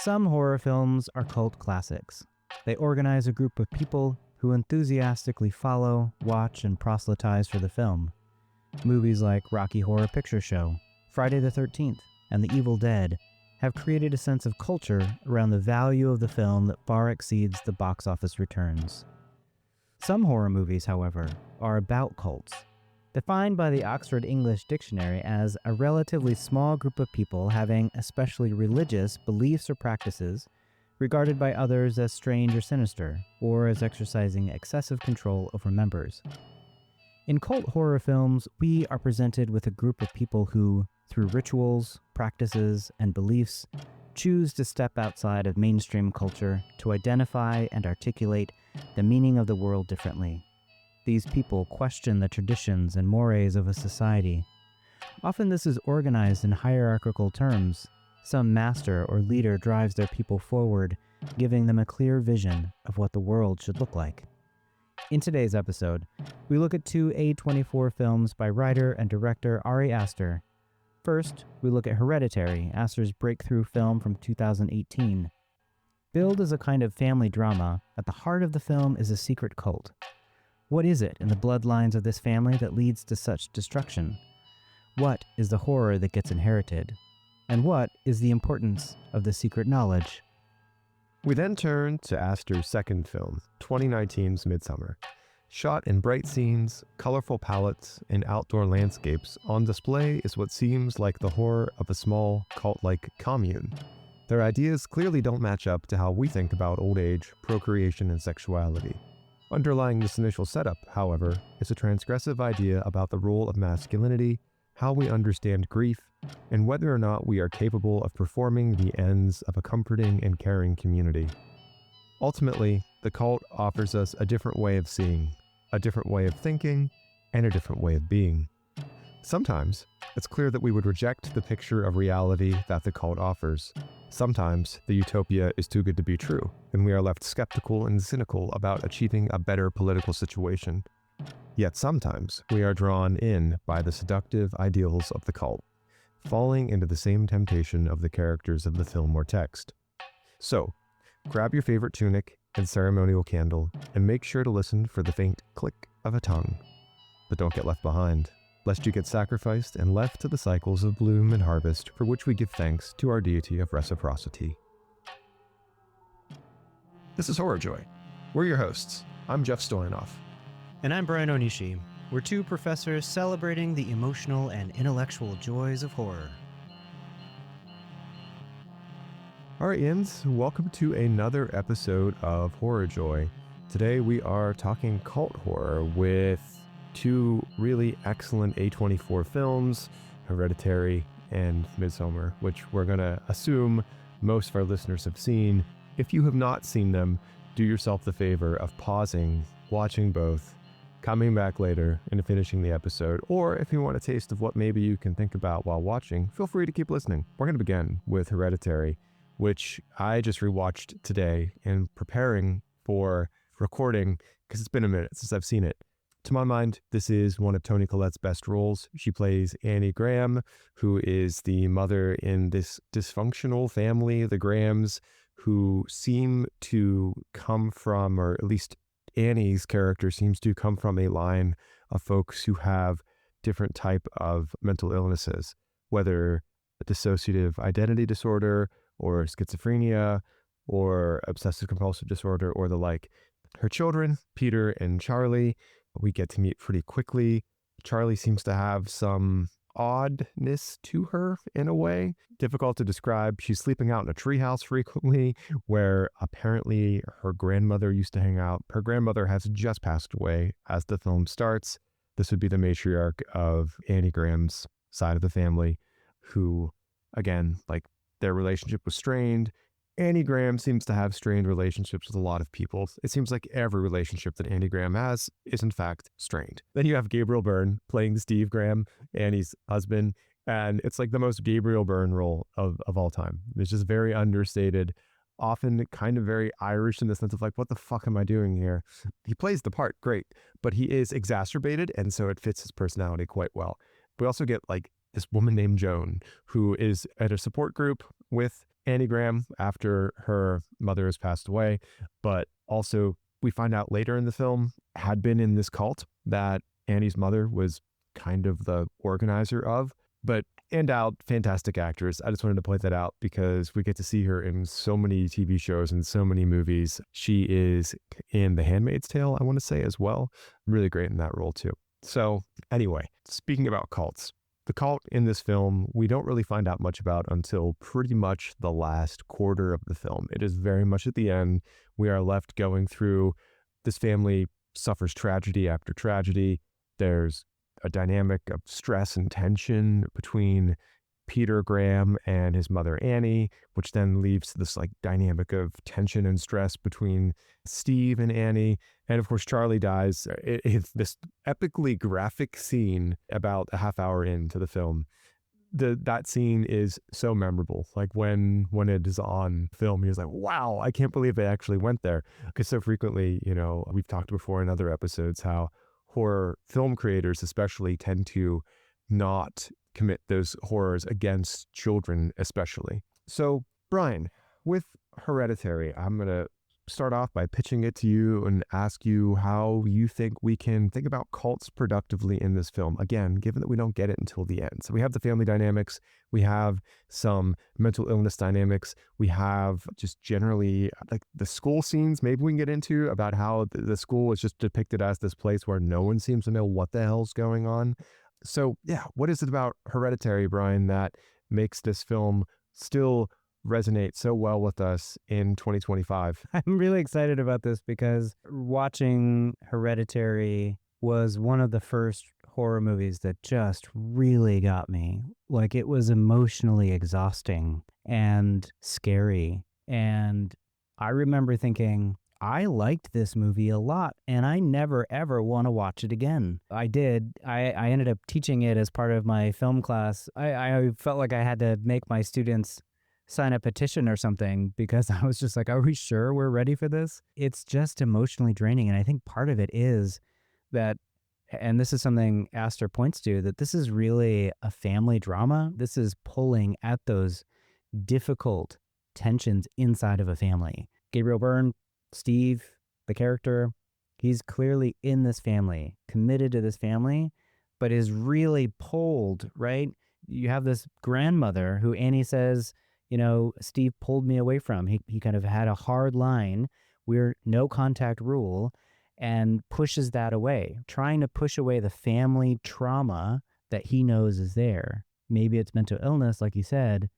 Some horror films are cult classics. They organize a group of people who enthusiastically follow, watch, and proselytize for the film. Movies like Rocky Horror Picture Show, Friday the 13th, and The Evil Dead have created a sense of culture around the value of the film that far exceeds the box office returns. Some horror movies, however, are about cults, defined by the Oxford English Dictionary as a relatively small group of people having especially religious beliefs or practices regarded by others as strange or sinister, or as exercising excessive control over members. In cult horror films, we are presented with a group of people who, through rituals, practices, and beliefs, choose to step outside of mainstream culture to identify and articulate the meaning of the world differently. These people question the traditions and mores of a society. Often this is organized in hierarchical terms. Some master or leader drives their people forward, giving them a clear vision of what the world should look like. In today's episode, we look at two A24 films by writer and director Ari Aster. First, we look at Hereditary, Aster's breakthrough film from 2018. Billed as a kind of family drama, at the heart of the film is a secret cult. What is it in the bloodlines of this family that leads to such destruction? What is the horror that gets inherited? And what is the importance of the secret knowledge? We then turn to Aster's second film, 2019's Midsommar. Shot in bright scenes, colorful palettes, and outdoor landscapes, on display is what seems like the horror of a small, cult-like commune. Their ideas clearly don't match up to how we think about old age, procreation, and sexuality. Underlying this initial setup, however, is a transgressive idea about the role of masculinity, how we understand grief, and whether or not we are capable of performing the ends of a comforting and caring community. Ultimately, the cult offers us a different way of seeing, a different way of thinking, and a different way of being. Sometimes, it's clear that we would reject the picture of reality that the cult offers. Sometimes, the utopia is too good to be true, and we are left skeptical and cynical about achieving a better political situation. Yet sometimes, we are drawn in by the seductive ideals of the cult, falling into the same temptation of the characters of the film or text. So, grab your favorite tunic and ceremonial candle, and make sure to listen for the faint click of a tongue. But don't get left behind, lest you get sacrificed and left to the cycles of bloom and harvest for which we give thanks to our deity of reciprocity. This is Horror Joy. We're your hosts. I'm Jeff Stoyanoff. And I'm Brian Onishi. We're two professors celebrating the emotional and intellectual joys of horror. All right, Ians, welcome to another episode of Horror Joy. Today we are talking cult horror with two really excellent A24 films, Hereditary and Midsommar, which we're going to assume most of our listeners have seen. If you have not seen them, do yourself the favor of pausing, watching both, coming back later and finishing the episode, or if you want a taste of what maybe you can think about while watching, feel free to keep listening. We're going to begin with Hereditary, which I just rewatched today in preparing for recording because it's been a minute since I've seen it. To my mind, this is one of Toni Collette's best roles. She plays Annie Graham, who is the mother in this dysfunctional family, the Grahams, who seem to come from, or at least Annie's character seems to come from a line of folks who have different type of mental illnesses, whether a dissociative identity disorder or schizophrenia or obsessive compulsive disorder or the like. Her children, Peter and Charlie, we get to meet pretty quickly. Charlie seems to have some oddness to her in a way. Difficult to describe. She's sleeping out in a treehouse frequently, where apparently her grandmother used to hang out. Her grandmother has just passed away as the film starts. This would be the matriarch of Annie Graham's side of the family, who, again, like, their relationship was strained. Annie Graham seems to have strained relationships with a lot of people. It seems like every relationship that Annie Graham has is in fact strained. Then you have Gabriel Byrne playing Steve Graham, Annie's husband, and it's like the most Gabriel Byrne role of all time. It's just very understated, often kind of very Irish in the sense of like, what the fuck am I doing here? He plays the part great, but he is exacerbated, and so it fits his personality quite well. We also get like this woman named Joan, who is at a support group with Annie Graham after her mother has passed away, but also we find out later in the film had been in this cult that Annie's mother was kind of the organizer of. But endowed, fantastic actress. I just wanted to point that out because we get to see her in so many TV shows and so many movies. She is in The Handmaid's Tale, I want to say, as well. Really great in that role too. So anyway, speaking about cults, the cult in this film, we don't really find out much about until pretty much the last quarter of the film. It is very much at the end. We are left going through this family suffers tragedy after tragedy. There's a dynamic of stress and tension between Peter Graham and his mother Annie, which then leaves this like dynamic of tension and stress between Steve and Annie. And of course, Charlie dies. It's this epically graphic scene about a half hour into the film. That scene is so memorable. Like when it is on film, you're like, wow, I can't believe they actually went there. Because so frequently, we've talked before in other episodes how horror film creators especially tend to not commit those horrors against children especially. So Brian, with Hereditary, I'm going to start off by pitching it to you and ask you how you think we can think about cults productively in this film. Again, given that we don't get it until the end. So we have the family dynamics, we have some mental illness dynamics, we have just generally like the school scenes maybe we can get into about how the school is just depicted as this place where no one seems to know what the hell's going on. So yeah, what is it about Hereditary, Brian, that makes this film still resonate so well with us in 2025? I'm really excited about this because watching Hereditary was one of the first horror movies that just really got me. Like, it was emotionally exhausting and scary. And I remember thinking, I liked this movie a lot and I never ever want to watch it again. I did. I ended up teaching it as part of my film class. I felt like I had to make my students sign a petition or something because I was just like, are we sure we're ready for this? It's just emotionally draining. And I think part of it is that, and this is something Aster points to, that this is really a family drama. This is pulling at those difficult tensions inside of a family. Gabriel Byrne, Steve, the character, he's clearly in this family, committed to this family, but is really pulled, right? You have this grandmother who Annie says, Steve pulled me away from. He kind of had a hard line. We're no contact rule, and pushes that away, trying to push away the family trauma that he knows is there. Maybe it's mental illness, like you said,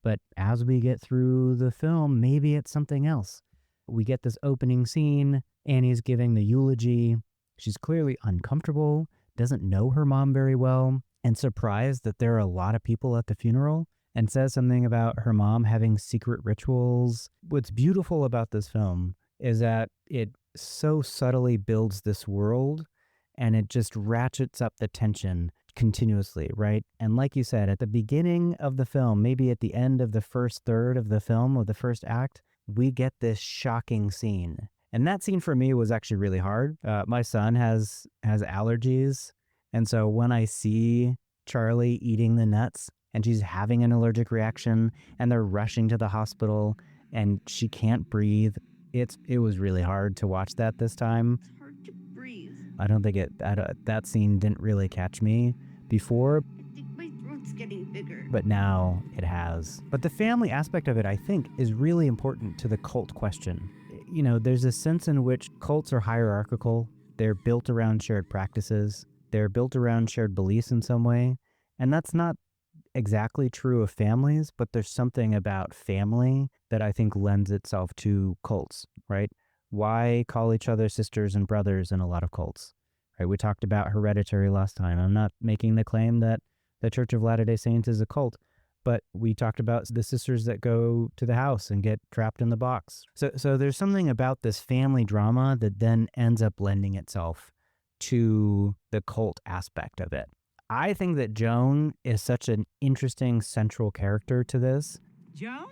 but as we get through the film, maybe it's something else. We get this opening scene. Annie's giving the eulogy. She's clearly uncomfortable, doesn't know her mom very well, and surprised that there are a lot of people at the funeral, and says something about her mom having secret rituals. What's beautiful about this film is that it so subtly builds this world and it just ratchets up the tension continuously, right? And like you said, at the beginning of the film, maybe at the end of the first third of the film, or the first act, we get this shocking scene. And that scene for me was actually really hard. My son has allergies. And so when I see Charlie eating the nuts, and she's having an allergic reaction, and they're rushing to the hospital, and she can't breathe. It was really hard to watch that this time. It's hard to breathe. I don't think that scene didn't really catch me before. I think my throat's getting bigger. But now it has. But the family aspect of it, I think, is really important to the cult question. There's a sense in which cults are hierarchical. They're built around shared practices. They're built around shared beliefs in some way. And that's not exactly true of families, but there's something about family that I think lends itself to cults, right? Why call each other sisters and brothers in a lot of cults, right? We talked about Hereditary last time. I'm not making the claim that the Church of Latter-day Saints is a cult, but we talked about the sisters that go to the house and get trapped in the box. So there's something about this family drama that then ends up lending itself to the cult aspect of it. I think that Joan is such an interesting central character to this. Joan?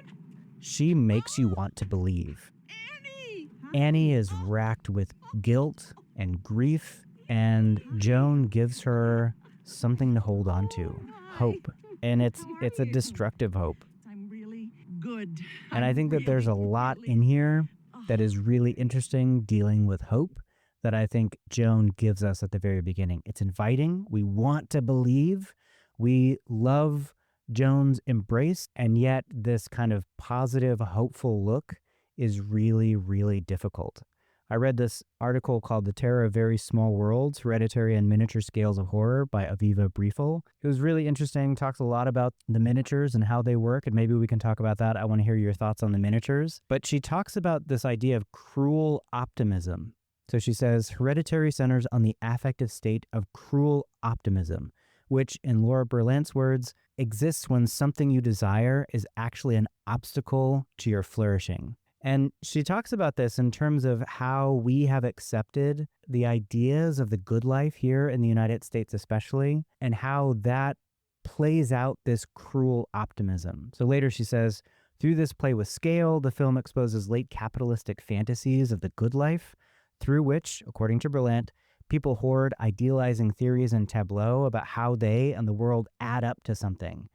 She makes you want to believe. Annie! Annie is racked with guilt and grief, and Joan gives her something to hold on to. hope, and it's a destructive hope. I'm really good. And I think that there's a lot in here that is really interesting dealing with hope that I think Joan gives us at the very beginning. It's inviting. We want to believe. We love Joan's embrace, and yet this kind of positive, hopeful look is really, really difficult. I read this article called The Terror of Very Small Worlds, Hereditary and Miniature Scales of Horror by Aviva Briefel. It was really interesting, talks a lot about the miniatures and how they work, and maybe we can talk about that. I want to hear your thoughts on the miniatures. But she talks about this idea of cruel optimism. So she says, Hereditary centers on the affective state of cruel optimism, which, in Laura Berlant's words, exists when something you desire is actually an obstacle to your flourishing. And she talks about this in terms of how we have accepted the ideas of the good life here in the United States especially, and how that plays out this cruel optimism. So later she says, through this play with scale, the film exposes late capitalistic fantasies of the good life, through which, according to Berlant, people hoard idealizing theories and tableaux about how they and the world add up to something,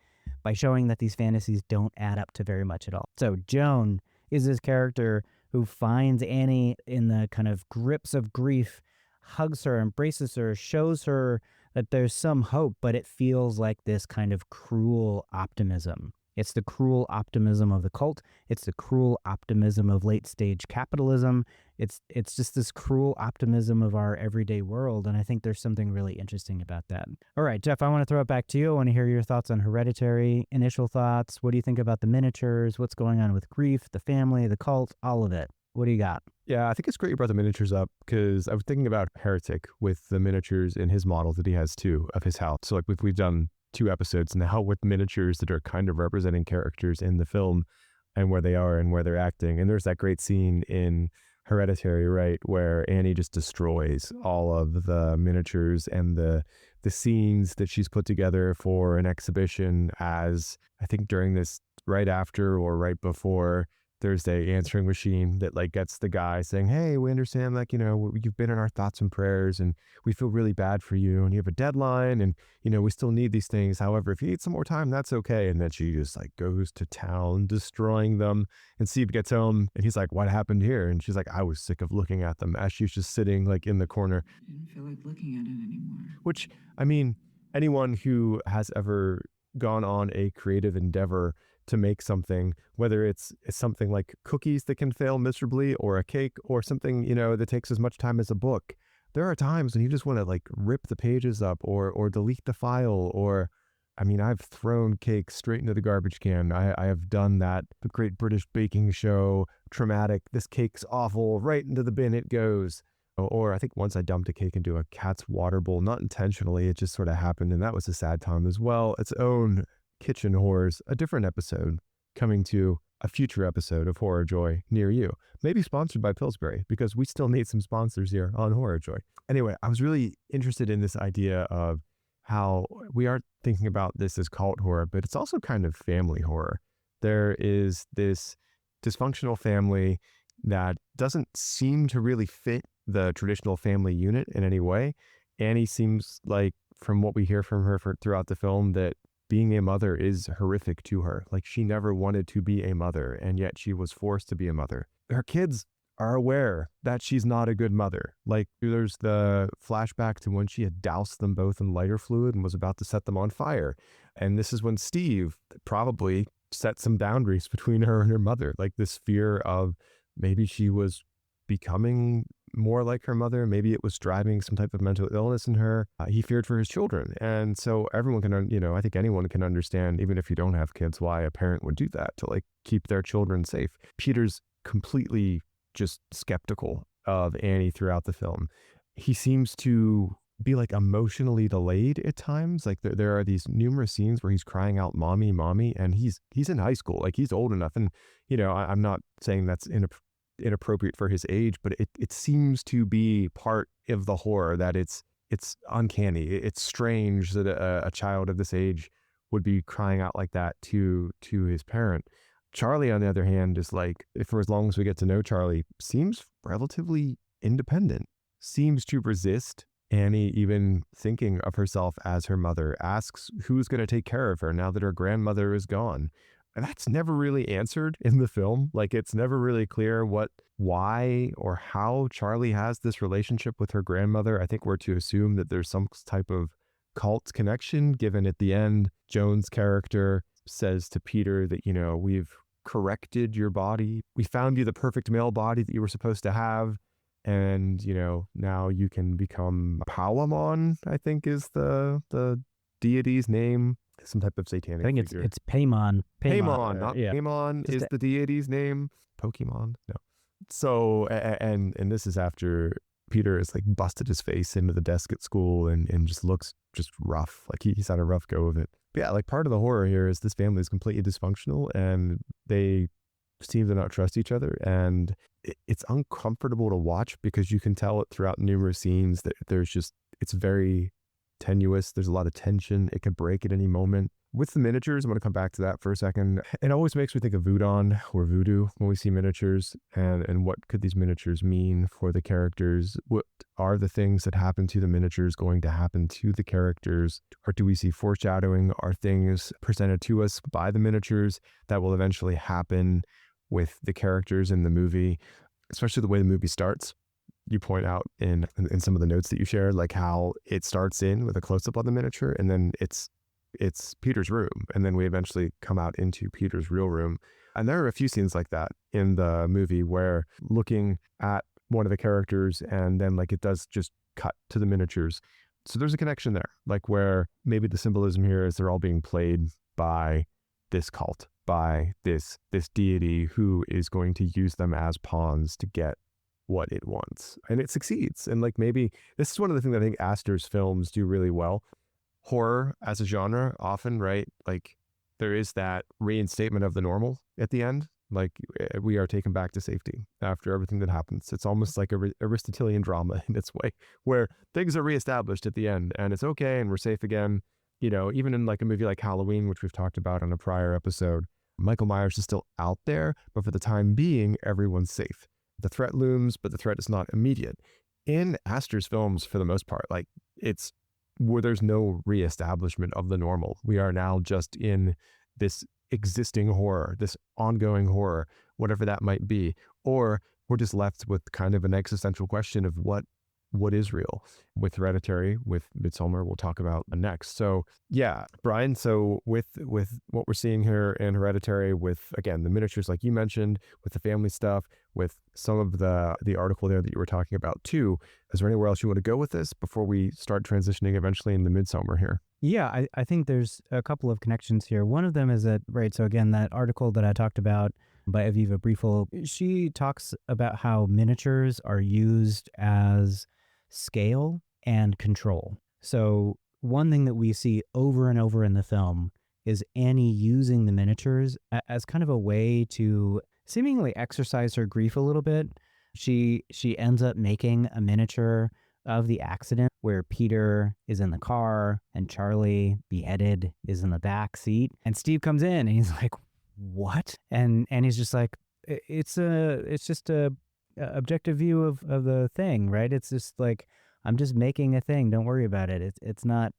by showing that these fantasies don't add up to very much at all. So Joan is this character who finds Annie in the kind of grips of grief, hugs her, embraces her, shows her that there's some hope, but it feels like this kind of cruel optimism. It's the cruel optimism of the cult. It's the cruel optimism of late-stage capitalism. It's just this cruel optimism of our everyday world, and I think there's something really interesting about that. All right, Jeff, I want to throw it back to you. I want to hear your thoughts on Hereditary, initial thoughts. What do you think about the miniatures? What's going on with grief, the family, the cult, all of it? What do you got? Yeah, I think it's great you brought the miniatures up because I was thinking about Heretic with the miniatures in his model that he has too of his house. So like we've done 2 episodes now with miniatures that are kind of representing characters in the film and where they are and where they're acting. And there's that great scene in Hereditary, right, where Annie just destroys all of the miniatures and the scenes that she's put together for an exhibition, as I think during this, right after or right before, there's a answering machine that like gets the guy saying, hey, we understand, like, you know, you've been in our thoughts and prayers and we feel really bad for you and you have a deadline and, you know, we still need these things. However, if you need some more time, that's okay. And then she just like goes to town destroying them, and Steve gets home and he's like, what happened here? And she's like, I was sick of looking at them, as she's just sitting like in the corner. I didn't feel like looking at it anymore. Which, I mean, anyone who has ever gone on a creative endeavor to make something, whether it's something like cookies that can fail miserably or a cake or something, you know, that takes as much time as a book, there are times when you just want to like rip the pages up or delete the file. Or, I mean, I've thrown cakes straight into the garbage can. I have done that. The Great British Baking Show, traumatic, this cake's awful, right into the bin it goes. Or I think once I dumped a cake into a cat's water bowl, not intentionally, it just sort of happened, and that was a sad time as well. Its own kitchen horrors, a different episode coming to a future episode of Horror Joy near you. Maybe sponsored by Pillsbury, because we still need some sponsors here on Horror Joy. Anyway, I was really interested in this idea of how we are thinking about this as cult horror, but it's also kind of family horror. There is this dysfunctional family that doesn't seem to really fit the traditional family unit in any way. Annie seems like, from what we hear from her throughout the film, that being a mother is horrific to her. Like, she never wanted to be a mother, and yet she was forced to be a mother. Her kids are aware that she's not a good mother. Like, there's the flashback to when she had doused them both in lighter fluid and was about to set them on fire. And this is when Steve probably set some boundaries between her and her mother, like this fear of maybe she was becoming more like her mother. Maybe it was driving some type of mental illness in her. He feared for his children. And so everyone can, you know, I think anyone can understand, even if you don't have kids, why a parent would do that to like keep their children safe. Peter's completely just skeptical of Annie throughout the film. He seems to be like emotionally delayed at times. Like there are these numerous scenes where he's crying out, mommy, mommy, and he's in high school. Like, he's old enough. And, you know, I'm not saying that's inappropriate for his age, but it seems to be part of the horror that it's uncanny. It's strange that a child of this age would be crying out like that to his parent. Charlie, on the other hand, is like, for as long as we get to know Charlie, seems relatively independent, seems to resist Annie, even thinking of herself as her mother, asks who's going to take care of her now that her grandmother is gone. And that's never really answered in the film. Like, it's never really clear why or how Charlie has this relationship with her grandmother. I think we're to assume that there's some type of cult connection, given at the end, Joan's character says to Peter that, we've corrected your body. We found you the perfect male body that you were supposed to have. And, now you can become Palamon, I think is the deity's name. Some type of satanic I think figure. it's Paimon. Paimon, not yeah. Paimon Just is the deity's name. Pokemon? No. So, and this is after Peter has like busted his face into the desk at school and just looks just rough. Like he's had a rough go of it. But yeah, like part of the horror here is this family is completely dysfunctional and they seem to not trust each other. And it's uncomfortable to watch because you can tell it throughout numerous scenes that it's very tenuous. There's a lot of tension. It could break at any moment. With the miniatures, I'm going to come back to that for a second. It always makes me think of Voodoo or voodoo when we see miniatures and what could these miniatures mean for the characters? What are the things that happen to the miniatures going to happen to the characters? Or do we see foreshadowing? Are things presented to us by the miniatures that will eventually happen with the characters in the movie, especially the way the movie starts? You point out in some of the notes that you shared, like how it starts in with a close-up on the miniature and then it's Peter's room. And then we eventually come out into Peter's real room. And there are a few scenes like that in the movie where looking at one of the characters and then like it does just cut to the miniatures. So there's a connection there, like where maybe the symbolism here is they're all being played by this cult, by this deity who is going to use them as pawns to get what it wants. And it succeeds. And like maybe this is one of the things that I think Aster's films do really well. Horror as a genre, often, right? Like there is that reinstatement of the normal at the end. Like we are taken back to safety after everything that happens. It's almost like a Aristotelian drama in its way, where things are reestablished at the end and it's okay and we're safe again. Even in like a movie like Halloween, which we've talked about on a prior episode, Michael Myers is still out there, but for the time being, everyone's safe. The threat looms, but the threat is not immediate. In Aster's films, for the most part, like it's where there's no reestablishment of the normal. We are now just in this existing horror, this ongoing horror, whatever that might be. Or we're just left with kind of an existential question of what is real. With Hereditary, with Midsommar, we'll talk about next. So yeah, Brian, so with what we're seeing here in Hereditary, with again the miniatures like you mentioned, with the family stuff, with some of the article there that you were talking about too, is there anywhere else you want to go with this before we start transitioning eventually into Midsommar here? Yeah, I think there's a couple of connections here. One of them is that, right, so again, that article that I talked about by Aviva Briefel, she talks about how miniatures are used as scale and control. So one thing that we see over and over in the film is Annie using the miniatures as kind of a way to seemingly exercise her grief a little bit. She ends up making a miniature of the accident where Peter is in the car and Charlie, beheaded, is in the back seat. And Steve comes in and he's like, what? And he's just like, it's just a objective view of the thing, right? It's just like, I'm just making a thing. Don't worry about it. It's not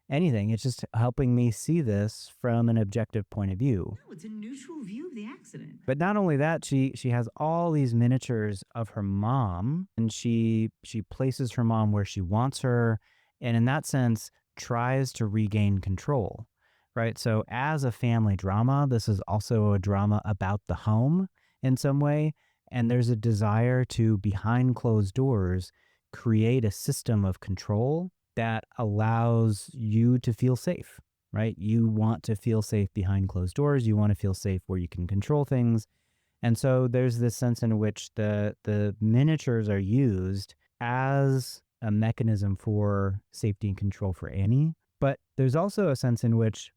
anything. It's just helping me see this from an objective point of view. No, it's a neutral view of the accident. But not only that, she has all these miniatures of her mom, and she places her mom where she wants her, and in that sense tries to regain control, right? So as a family drama, this is also a drama about the home in some way, and there's a desire to, behind closed doors, create a system of control that allows you to feel safe, right? You want to feel safe behind closed doors. You want to feel safe where you can control things. And so there's this sense in which the miniatures are used as a mechanism for safety and control for Annie. But there's also a sense in which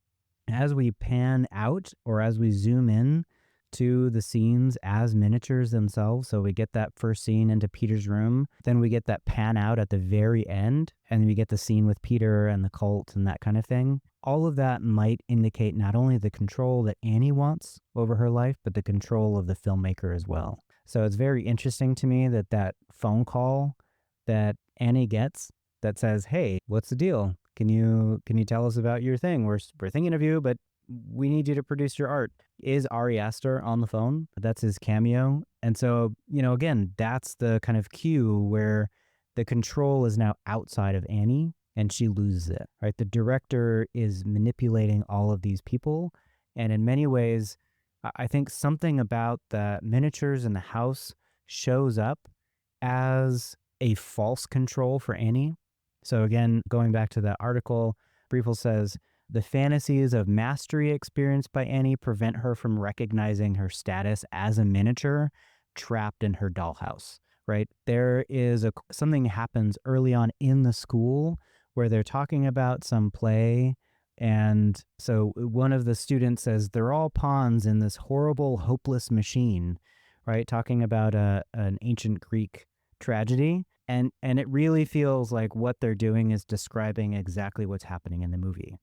as we pan out or as we zoom in to the scenes as miniatures themselves. So we get that first scene into Peter's room, then we get that pan out at the very end, and we get the scene with Peter and the cult and that kind of thing. All of that might indicate not only the control that Annie wants over her life, but the control of the filmmaker as well. So it's very interesting to me that phone call that Annie gets that says, hey, what's the deal? Can you tell us about your thing? We're thinking of you, but we need you to produce your art. Is Ari Aster on the phone? That's his cameo. And so, again, that's the kind of cue where the control is now outside of Annie and she loses it, right? The director is manipulating all of these people. And in many ways, I think something about the miniatures in the house shows up as a false control for Annie. So again, going back to the article, Briefel says, the fantasies of mastery experienced by Annie prevent her from recognizing her status as a miniature trapped in her dollhouse, right? There is something happens early on in the school where they're talking about some play. And so one of the students says, they're all pawns in this horrible, hopeless machine, right? Talking about an ancient Greek tragedy. And it really feels like what they're doing is describing exactly what's happening in the movie.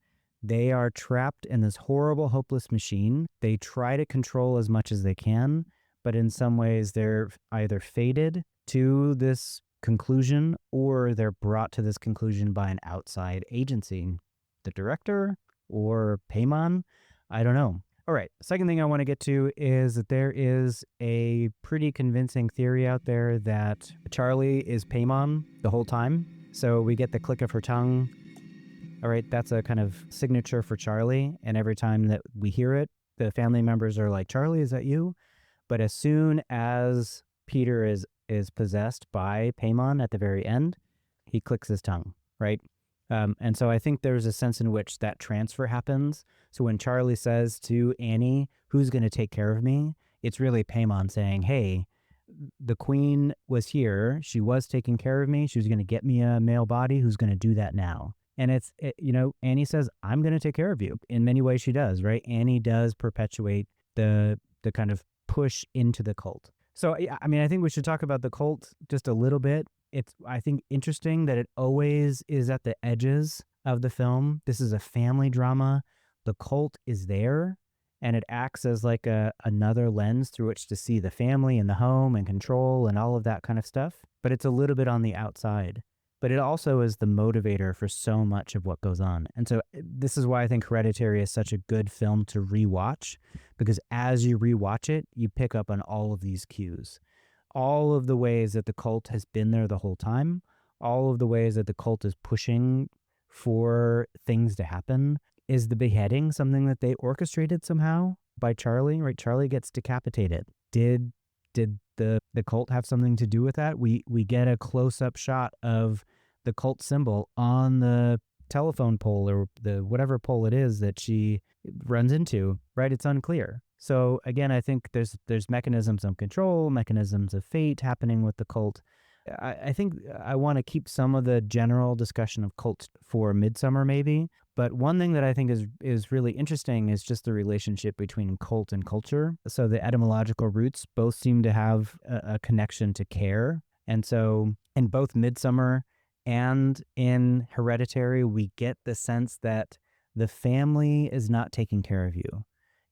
They are trapped in this horrible, hopeless machine. They try to control as much as they can, but in some ways they're either fated to this conclusion or they're brought to this conclusion by an outside agency. The director or Paimon? I don't know. All right, second thing I want to get to is that there is a pretty convincing theory out there that Charlie is Paimon the whole time. So we get the click of her tongue. All right, that's a kind of signature for Charlie. And every time that we hear it, the family members are like, Charlie, is that you? But as soon as Peter is possessed by Paimon at the very end, he clicks his tongue, right? And so I think there's a sense in which that transfer happens. So when Charlie says to Annie, who's going to take care of me? It's really Paimon saying, hey, the queen was here. She was taking care of me. She was going to get me a male body. Who's going to do that now? And Annie says, I'm going to take care of you. In many ways she does, right? Annie does perpetuate the kind of push into the cult. So, I mean, I think we should talk about the cult just a little bit. It's, I think, interesting that it always is at the edges of the film. This is a family drama. The cult is there, and it acts as like another lens through which to see the family and the home and control and all of that kind of stuff. But it's a little bit on the outside. But it also is the motivator for so much of what goes on. And so this is why I think Hereditary is such a good film to rewatch, because as you rewatch it, you pick up on all of these cues. All of the ways that the cult has been there the whole time, all of the ways that the cult is pushing for things to happen. Is the beheading something that they orchestrated somehow by Charlie, right? Charlie gets decapitated. Did the cult have something to do with that? We get a close-up shot of the cult symbol on the telephone pole or the whatever pole it is that she runs into, right? It's unclear. So again, I think there's mechanisms of control, mechanisms of fate happening with the cult. I think I want to keep some of the general discussion of cult for Midsommar maybe, but one thing that I think is really interesting is just the relationship between cult and culture. So the etymological roots both seem to have a connection to care. And so in both Midsommar and in Hereditary, we get the sense that the family is not taking care of you.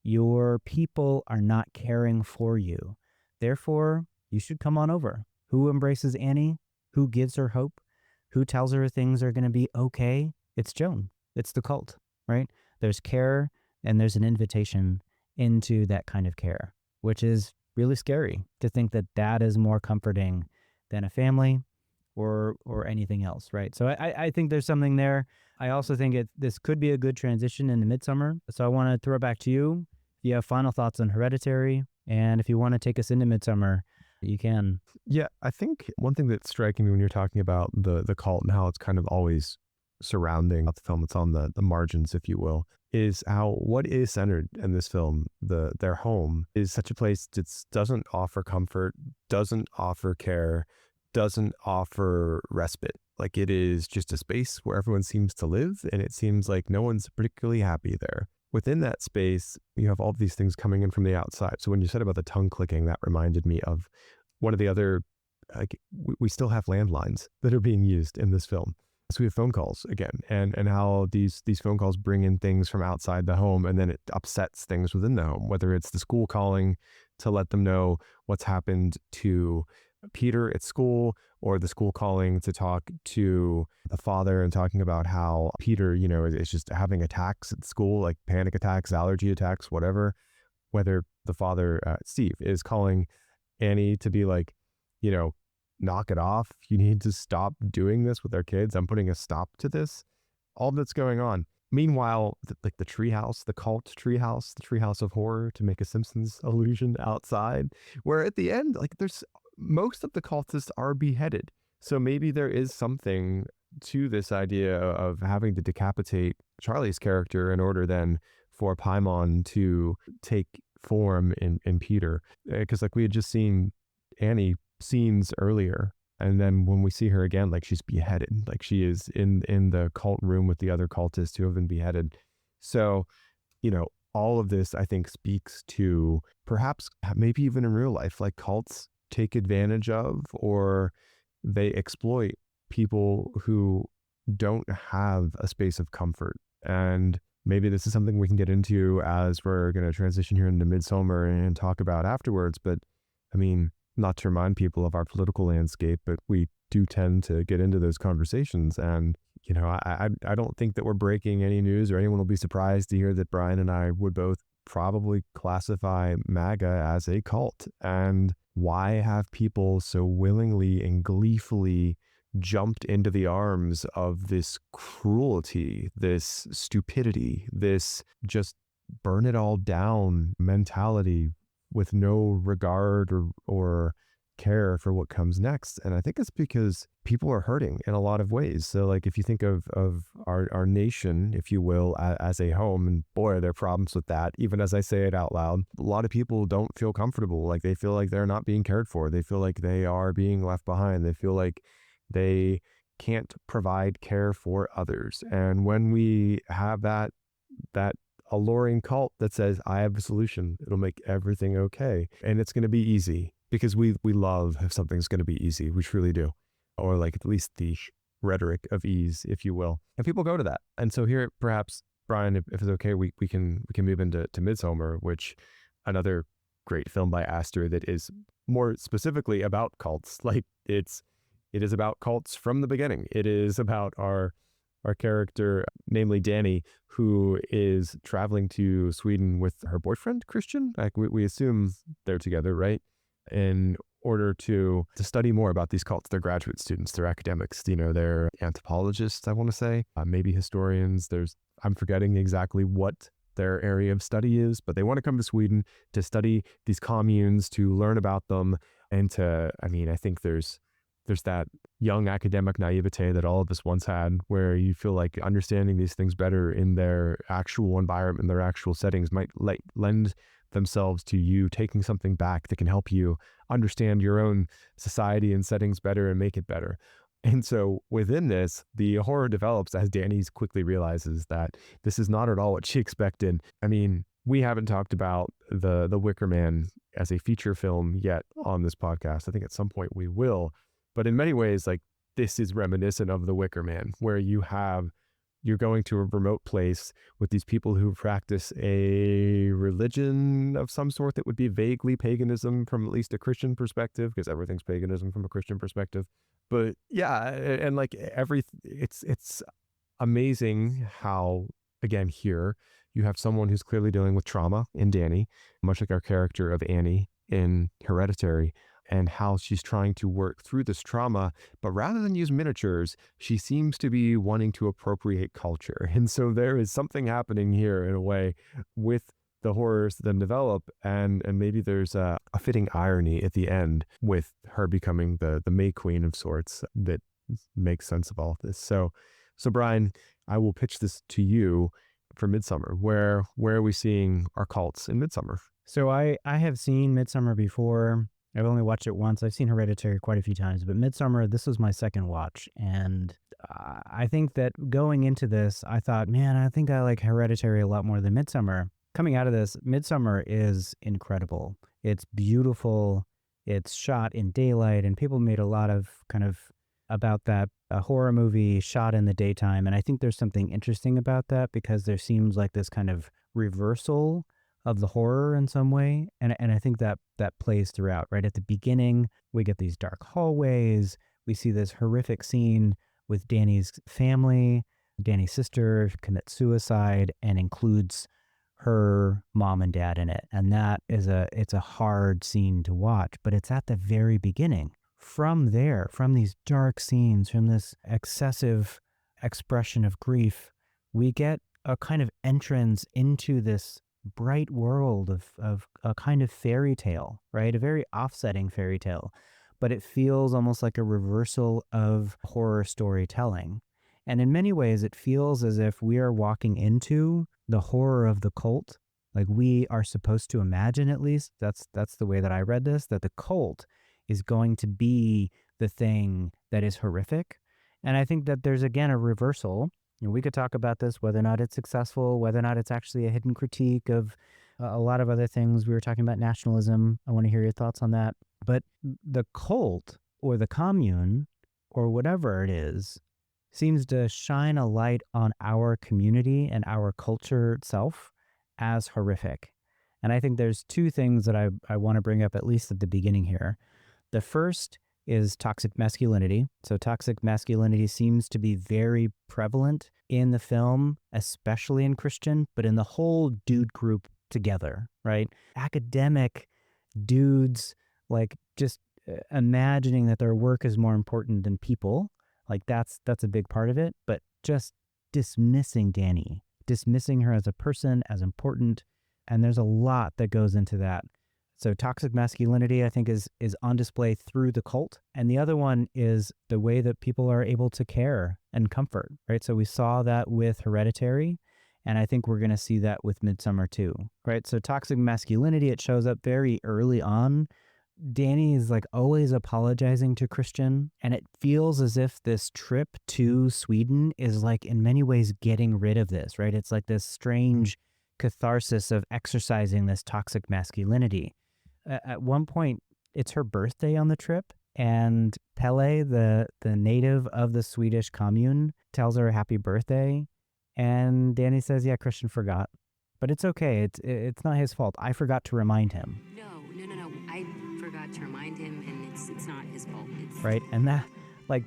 Your people are not caring for you. Therefore, you should come on over. Who embraces Annie? Who gives her hope? Who tells her things are going to be okay? It's Joan. It's the cult, right? There's care and there's an invitation into that kind of care, which is really scary to think that that is more comforting than a family or anything else, right? So I think there's something there. I also think this could be a good transition into Midsommar. So I want to throw it back to you. If you have final thoughts on Hereditary, and if you want to take us into Midsommar, you can. Yeah, I think one thing that's striking me when you're talking about the cult and how it's kind of always surrounding the film, it's on the margins, if you will, is how what is centered in this film, their home, is such a place that doesn't offer comfort, doesn't offer care, doesn't offer respite. Like, it is just a space where everyone seems to live, and it seems like no one's particularly happy there. Within that space, you have all of these things coming in from the outside. So when you said about the tongue clicking, that reminded me of one of the other, like, we still have landlines that are being used in this film. So we have phone calls again, and how these phone calls bring in things from outside the home, and then it upsets things within the home, whether it's the school calling to let them know what's happened to Peter at school, or the school calling to talk to the father and talking about how Peter, is just having attacks at school, like panic attacks, allergy attacks, whatever. Whether the father, Steve, is calling Annie to be like, knock it off. You need to stop doing this with our kids. I'm putting a stop to this. All that's going on. Meanwhile, the treehouse, the cult treehouse, the treehouse of horror, to make a Simpsons allusion outside, where at the end, there's most of the cultists are beheaded. So maybe there is something to this idea of having to decapitate Charlie's character in order then for Paimon to take form in Peter. Because we had just seen Annie scenes earlier, and then when we see her again, she's beheaded, she is in the cult room with the other cultists who have been beheaded. So, all of this, I think, speaks to perhaps maybe even in real life, cults take advantage of, or they exploit people who don't have a space of comfort. And maybe this is something we can get into as we're going to transition here into Midsommar and talk about afterwards. But I mean, not to remind people of our political landscape, but we do tend to get into those conversations. And, I don't think that we're breaking any news, or anyone will be surprised to hear that Brian and I would both probably classify MAGA as a cult. And why have people so willingly and gleefully jumped into the arms of this cruelty, this stupidity, this just burn it all down mentality with no regard or care for what comes next? And I think it's because people are hurting in a lot of ways. So if you think of our nation, if you will, as a home, and boy, there are problems with that. Even as I say it out loud, a lot of people don't feel comfortable. They feel like they're not being cared for. They feel like they are being left behind. They feel like they can't provide care for others. And when we have that alluring cult that says, I have a solution, it'll make everything okay, and it's going to be easy, because we love if something's going to be easy. We truly do. Or at least the rhetoric of ease, if you will. And people go to that. And so here, perhaps, Brian, if it's okay, we can move into Midsommar, which another great film by Aster that is more specifically about cults. It is about cults from the beginning. It is about our character, namely Danny, who is traveling to Sweden with her boyfriend, Christian. We assume they're together, right? In order to study more about these cults. They're graduate students, they're academics, they're anthropologists, I want to say, maybe historians. I'm forgetting exactly what their area of study is, but they want to come to Sweden to study these communes, to learn about them, and I think there's that young academic naivete that all of us once had, where you feel like understanding these things better in their actual environment, their actual settings, might lend themselves to you taking something back that can help you understand your own society and settings better and make it better. And so within this, the horror develops as Danny quickly realizes that this is not at all what she expected. We haven't talked about the Wicker Man as a feature film yet on this podcast. I think at some point we will. But in many ways, this is reminiscent of the Wicker Man, where you're going to a remote place with these people who practice a religion of some sort that would be vaguely paganism from at least a Christian perspective, because everything's paganism from a Christian perspective. But yeah, and it's amazing how, again, here you have someone who's clearly dealing with trauma in Danny, much like our character of Annie in Hereditary, and how she's trying to work through this trauma, but rather than use miniatures, she seems to be wanting to appropriate culture. And so there is something happening here in a way with the horrors that then develop, and maybe there's a fitting irony at the end with her becoming the May Queen of sorts that makes sense of all of this. So Brian, I will pitch this to you for Midsommar. Where are we seeing our cults in Midsommar? So I have seen Midsommar before. I've only watched it once. I've seen Hereditary quite a few times, but Midsommar, this was my second watch. And I think that going into this, I thought, man, I think I like Hereditary a lot more than Midsommar. Coming out of this, Midsommar is incredible. It's beautiful. It's shot in daylight, and people made a lot of kind of about that, a horror movie shot in the daytime. And I think there's something interesting about that, because there seems like this kind of reversal of the horror in some way. And I think that plays throughout, right? At the beginning, we get these dark hallways. We see this horrific scene with Danny's family. Danny's sister commits suicide and includes her mom and dad in it. And that is it's a hard scene to watch, but it's at the very beginning. From there, from these dark scenes, from this excessive expression of grief, we get a kind of entrance into this bright world of a kind of fairy tale, right? A very offsetting fairy tale, but it feels almost like a reversal of horror storytelling. And in many ways, it feels as if we are walking into the horror of the cult. Like we are supposed to imagine, at least, that's the way that I read this, that the cult is going to be the thing that is horrific. And I think that there's, again, a reversal. You know, we could talk about this, whether or not it's successful, whether or not it's actually a hidden critique of a lot of other things. We were talking about nationalism. I want to hear your thoughts on that. But the cult or the commune or whatever it is seems to shine a light on our community and our culture itself as horrific. And I think there's two things that I want to bring up, at least at the beginning here. The first is toxic masculinity. So toxic masculinity seems to be very prevalent in the film, especially in Christian, but in the whole dude group together, right? Academic dudes, like just imagining that their work is more important than people. Like that's a big part of it, but just dismissing Danny, dismissing her as a person, as important. And there's a lot that goes into that. So toxic masculinity, I think, is on display through the cult. And the other one is the way that people are able to care and comfort, right? So we saw that with Hereditary, and I think we're going to see that with Midsommar too, right? So toxic masculinity, it shows up very early on. Danny is like always apologizing to Christian, and it feels as if this trip to Sweden is like in many ways getting rid of this, right? It's like this strange catharsis of exercising this toxic masculinity. At one point, it's her birthday on the trip, and Pelle, the native of the Swedish commune, tells her happy birthday, and Danny says, "Yeah, Christian forgot, but it's okay. It's not his fault. I forgot to remind him." No. I forgot to remind him, and it's not his fault. Right, and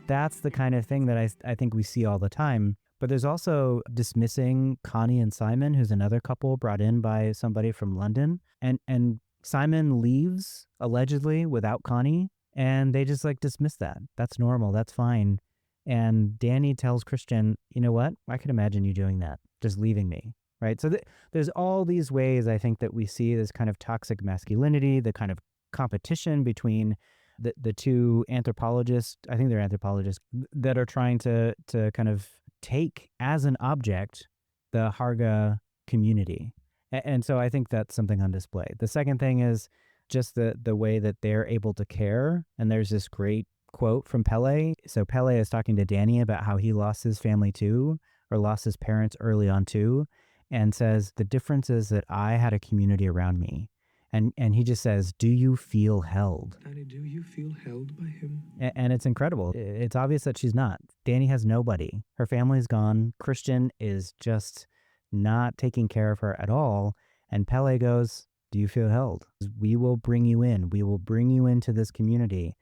that's the kind of thing that I think we see all the time. But there's also dismissing Connie and Simon, who's another couple brought in by somebody from London, and Simon leaves allegedly without Connie, and they just like dismiss that. That's normal. That's fine. And Danny tells Christian, "You know what? I could imagine you doing that, just leaving me." Right. So there's all these ways I think that we see this kind of toxic masculinity, the kind of competition between the two anthropologists. I think they're anthropologists that are trying to kind of take as an object the Harga community. And so I think that's something on display. The second thing is just the way that they're able to care. And there's this great quote from Pelle. So Pelle is talking to Danny about how he lost his family too, or lost his parents early on too, and says, "The difference is that I had a community around me." And he just says, "Do you feel held?" Danny, do you feel held by him? And it's incredible. It's obvious that she's not. Danny has nobody. Her family's gone. Christian is just not taking care of her at all. And Pelle goes, "Do you feel held? We will bring you in. We will bring you into this community."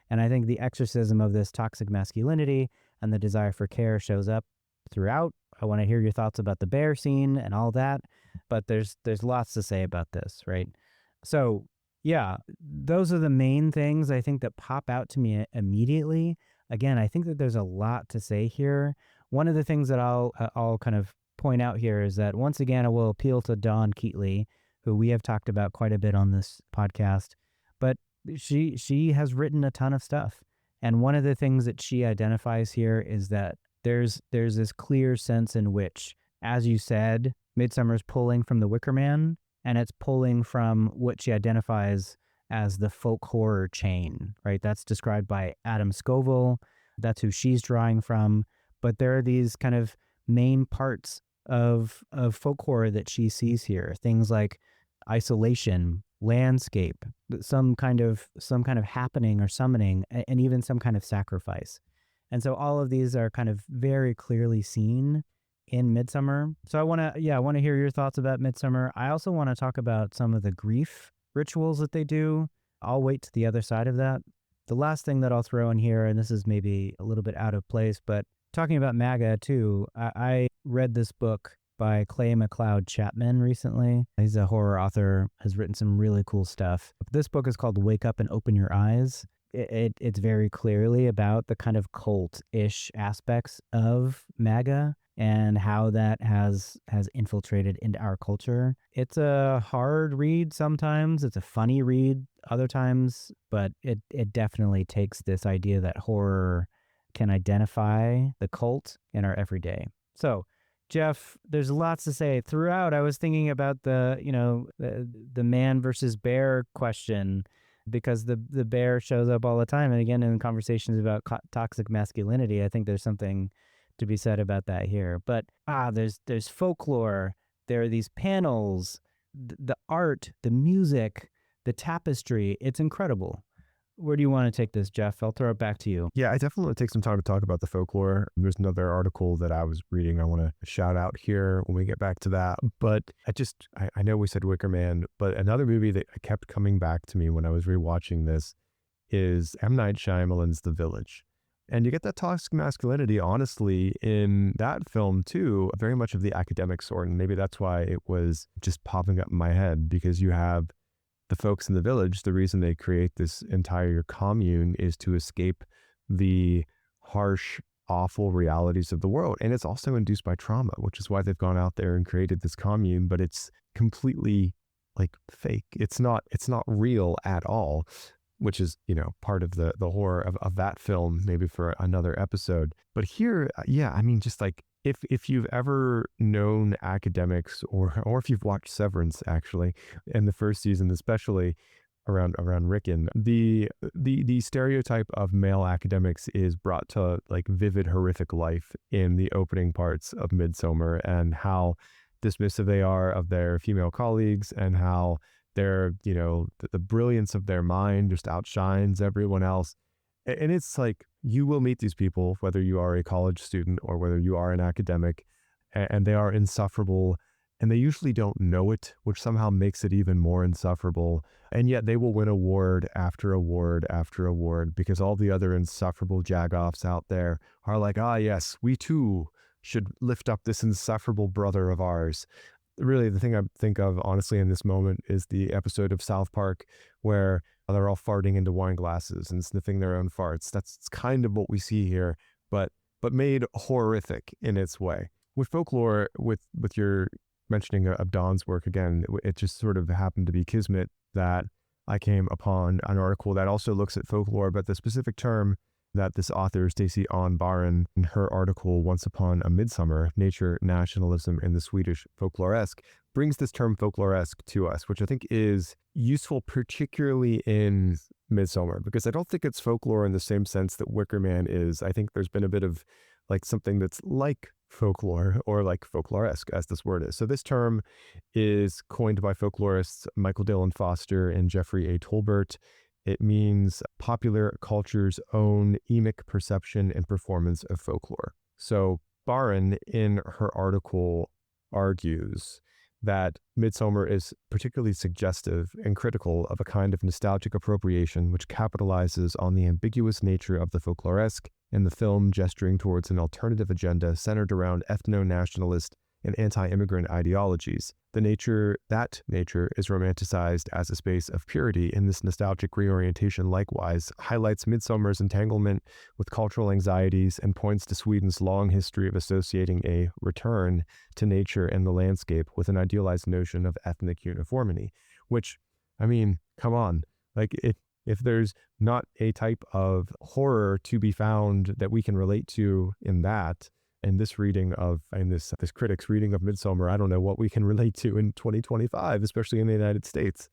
And I think the exorcism of this toxic masculinity and the desire for care shows up throughout. I want to hear your thoughts about the bear scene and all that, but there's lots to say about this, right? So yeah, those are the main things I think that pop out to me immediately. Again, I think that there's a lot to say here. One of the things that I'll kind of point out here is that once again, I will appeal to Dawn Keatley, who we have talked about quite a bit on this podcast, but she has written a ton of stuff. And one of the things that she identifies here is that there's this clear sense in which, as you said, Midsommar's pulling from the Wicker Man, and it's pulling from what she identifies as the folk horror chain, right? That's described by Adam Scoville. That's who she's drawing from. But there are these kind of main parts of folk horror that she sees here. Things like isolation, landscape, some kind of happening or summoning, and even some kind of sacrifice. And so all of these are kind of very clearly seen in Midsommar. So I want to hear your thoughts about Midsommar. I also want to talk about some of the grief rituals that they do. I'll wait to the other side of that. The last thing that I'll throw in here, and this is maybe a little bit out of place, but talking about MAGA too, I read this book by Clay McLeod Chapman recently. He's a horror author, has written some really cool stuff. This book is called Wake Up and Open Your Eyes. It's very clearly about the kind of cult-ish aspects of MAGA and how that has infiltrated into our culture. It's a hard read sometimes. It's a funny read other times, but it definitely takes this idea that horror can identify the cult in our everyday. So, Jeff, there's lots to say. Throughout, I was thinking about the man versus bear question, because the bear shows up all the time. And again, in conversations about toxic masculinity, I think there's something to be said about that here. But there's folklore. There are these panels, the art, the music, the tapestry. It's incredible. Where do you want to take this, Jeff? I'll throw it back to you. Yeah, I definitely want to take some time to talk about the folklore. There's another article that I was reading I want to shout out here when we get back to that. But I know we said Wicker Man, but another movie that kept coming back to me when I was rewatching this is M. Night Shyamalan's The Village. And you get that toxic masculinity, honestly, in that film too, very much of the academic sort. And maybe that's why it was just popping up in my head, because you have the folks in the village, the reason they create this entire commune is to escape the harsh, awful realities of the world. And it's also induced by trauma, which is why they've gone out there and created this commune, but it's completely like fake. It's not real at all, which is, part of the horror of that film, maybe for another episode. But here, just like, if you've ever known academics or if you've watched Severance, actually, in the first season, especially around Rickon, the stereotype of male academics is brought to like vivid, horrific life in the opening parts of Midsommar, and how dismissive they are of their female colleagues, and how their, the brilliance of their mind just outshines everyone else. And it's like, you will meet these people, whether you are a college student or whether you are an academic, and they are insufferable, and they usually don't know it, which somehow makes it even more insufferable. And yet they will win award after award after award, because all the other insufferable jagoffs out there are like, yes, we too should lift up this insufferable brother of ours. Really, the thing I think of, honestly, in this moment is the episode of South Park where they're all farting into wine glasses and sniffing their own farts. That's kind of what we see here, but made horrific in its way. With folklore, with your mentioning of Don's work again, it just sort of happened to be kismet that I came upon an article that also looks at folklore, but the specific term that this author, Stacey Ann Baron, in her article, Once Upon a Midsommar, Nature, Nationalism, and the Swedish Folkloresque, brings this term folkloresque to us, which I think is useful, particularly in Midsommar, because I don't think it's folklore in the same sense that Wicker Man is. I think there's been a bit of like something that's like folklore, or like folkloresque, as this word is. So this term is coined by folklorists Michael Dillon Foster and Jeffrey A. Tolbert. It means popular culture's own emic perception and performance of folklore. So Baron, in her article, argues that Midsommar is particularly suggestive and critical of a kind of nostalgic appropriation which capitalizes on the ambiguous nature of the folkloresque, and the film gesturing towards an alternative agenda centered around ethno-nationalist and anti-immigrant ideologies. That nature is romanticized as a space of purity, and this nostalgic reorientation likewise highlights Midsommar's entanglement with cultural anxieties and points to Sweden's long history of associating a return to nature and the landscape with an idealized notion of ethnic uniformity. Which, I mean, come on, like if there's not a type of horror to be found that we can relate to in that, and this critic's reading of Midsommar, I don't know what we can relate to in 2025, especially in the United States.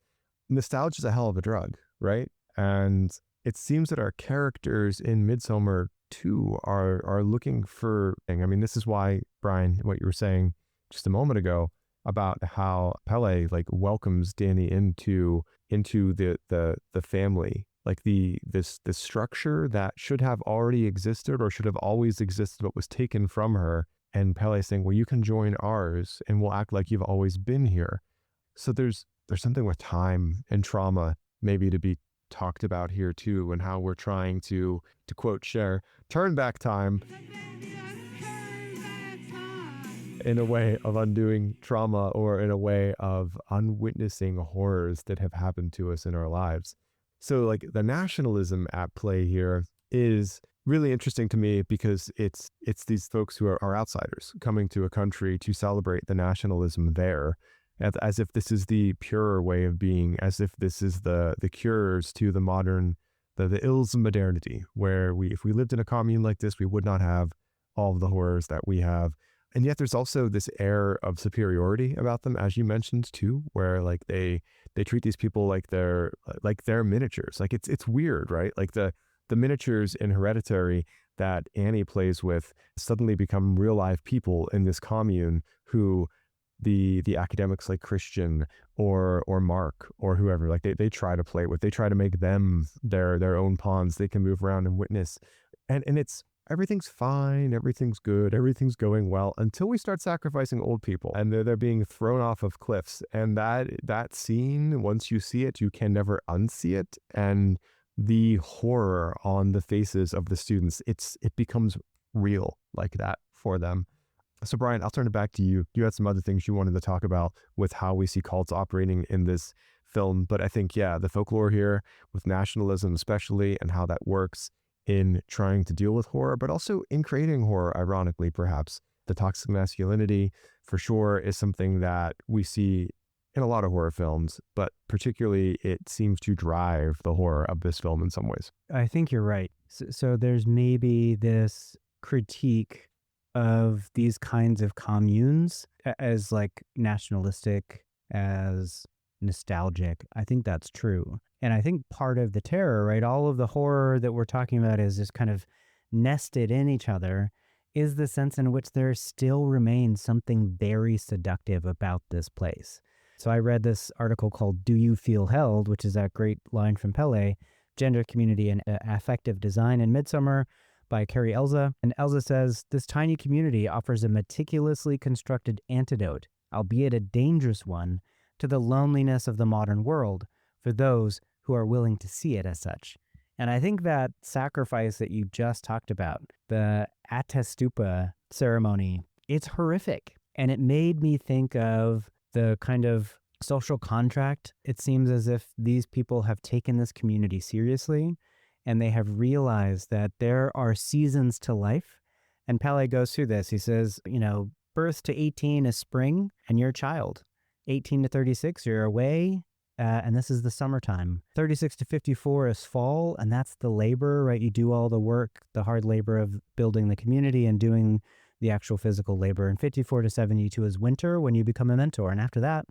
Nostalgia is a hell of a drug, right? And it seems that our characters in Midsommar too are looking for, I mean, this is why, Brian, what you were saying just a moment ago about how Pelle like welcomes Danny into the family, like this structure that should have already existed or should have always existed but was taken from her, and Pele saying, well, you can join ours and we'll act like you've always been here. So there's something with time and trauma maybe to be talked about here too, and how we're trying to quote Cher, turn back time in a way of undoing trauma, or in a way of unwitnessing horrors that have happened to us in our lives. So like the nationalism at play here is really interesting to me, because it's these folks who are outsiders coming to a country to celebrate the nationalism there, as if this is the purer way of being, as if this is the cures to the modern, the ills of modernity, where if we lived in a commune like this, we would not have all of the horrors that we have. And yet there's also this air of superiority about them, as you mentioned too, where like they treat these people like they're miniatures. Like it's weird, right? Like the miniatures in Hereditary that Annie plays with suddenly become real live people in this commune, who the academics like Christian or Mark or whoever, like they try to play with. They try to make them their own pawns they can move around and witness. And it's, everything's fine, everything's good, everything's going well, until we start sacrificing old people and they're being thrown off of cliffs. And that scene, once you see it, you can never unsee it. And the horror on the faces of the students, it becomes real like that for them. So Brian, I'll turn it back to you. You had some other things you wanted to talk about with how we see cults operating in this film. But I think, yeah, the folklore here with nationalism especially, and how that works in trying to deal with horror, but also in creating horror, ironically, perhaps. The toxic masculinity, for sure, is something that we see in a lot of horror films, but particularly it seems to drive the horror of this film in some ways. I think you're right. So there's maybe this critique of these kinds of communes as like nationalistic, as nostalgic. I think that's true. And I think part of the terror, right, all of the horror that we're talking about is just kind of nested in each other, is the sense in which there still remains something very seductive about this place. So I read this article called Do You Feel Held, which is that great line from Pele, Gender, Community, and Affective Design in Midsommar by Carrie Elza. And Elza says, this tiny community offers a meticulously constructed antidote, albeit a dangerous one, to the loneliness of the modern world for those who are willing to see it as such. And I think that sacrifice that you just talked about, the Atastupa ceremony, it's horrific. And it made me think of the kind of social contract. It seems as if these people have taken this community seriously, and they have realized that there are seasons to life. And Pele goes through this. He says, birth to 18 is spring, and you're a child. 18 to 36, you're away, and this is the summertime. 36 to 54 is fall, and that's the labor, right? You do all the work, the hard labor of building the community and doing the actual physical labor. And 54 to 72 is winter, when you become a mentor. And after that,